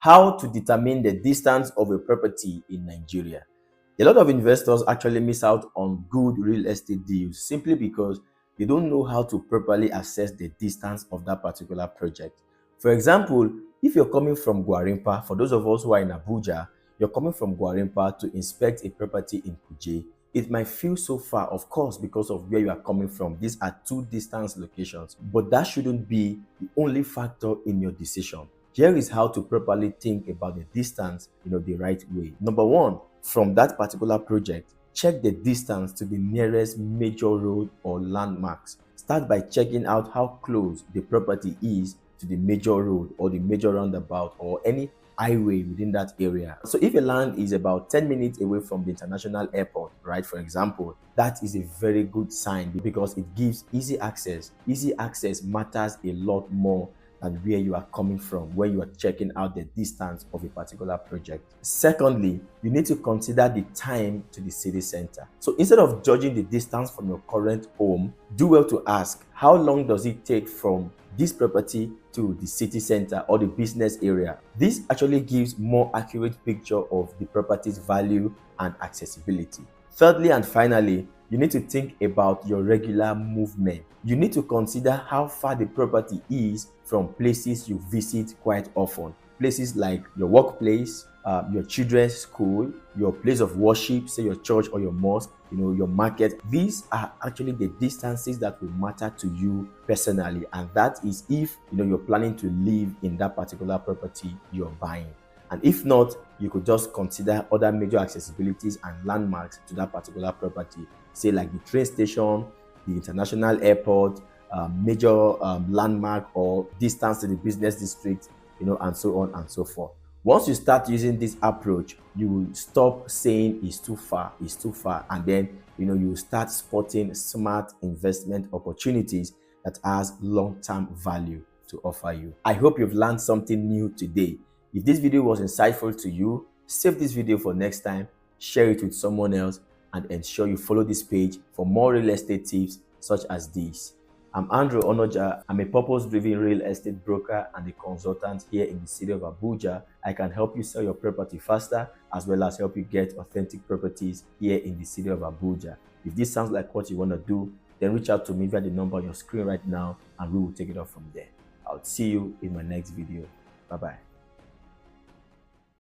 How to determine the distance of a property in Nigeria. A lot of investors actually miss out on good real estate deals simply because they don't know how to properly assess the distance of that particular project. For example, if you're coming from Gwarimpa, for those of us who are in Abuja, you're coming from Gwarimpa to inspect a property in Kuje. It might feel so far, of course, because of where you are coming from. These are two distance locations, but that shouldn't be the only factor in your decision. Here is how to properly think about the distance, the right way. Number one, from that particular project, check the distance to the nearest major road or landmarks. Start by checking out how close the property is to the major road or the major roundabout or any highway within that area. So if a land is about 10 minutes away from the international airport, right, for example, that is a very good sign because it gives easy access. Easy access matters a lot more than where you are coming from when you are checking out the distance of a particular project. Secondly, you need to consider the time to the city center. So instead of judging the distance from your current home, do well to ask, how long does it take from this property to the city center or the business area? This actually gives more accurate picture of the property's value and accessibility. Thirdly and finally, you need to think about your regular movement. You need to consider how far the property is from places you visit quite often. Places like your workplace, your children's school, your place of worship, say your church or your mosque, your market. These are actually the distances that will matter to you personally, and that is if you're planning to live in that particular property you're buying. And if not, you could just consider other major accessibilities and landmarks to that particular property, say like the train station, the international airport, major landmark or distance to the business district, and so on and so forth. Once you start using this approach, you will stop saying it's too far, and then you start spotting smart investment opportunities that has long-term value to offer you. I hope you've learned something new today. If this video was insightful to you, save this video for next time, share it with someone else, and ensure you follow this page for more real estate tips such as these. I'm Andrew Onoja. I'm a purpose-driven real estate broker and a consultant here in the city of Abuja. I can help you sell your property faster as well as help you get authentic properties here in the city of Abuja. If this sounds like what you want to do, then reach out to me via the number on your screen right now and we will take it off from there. I'll see you in my next video. Bye-bye.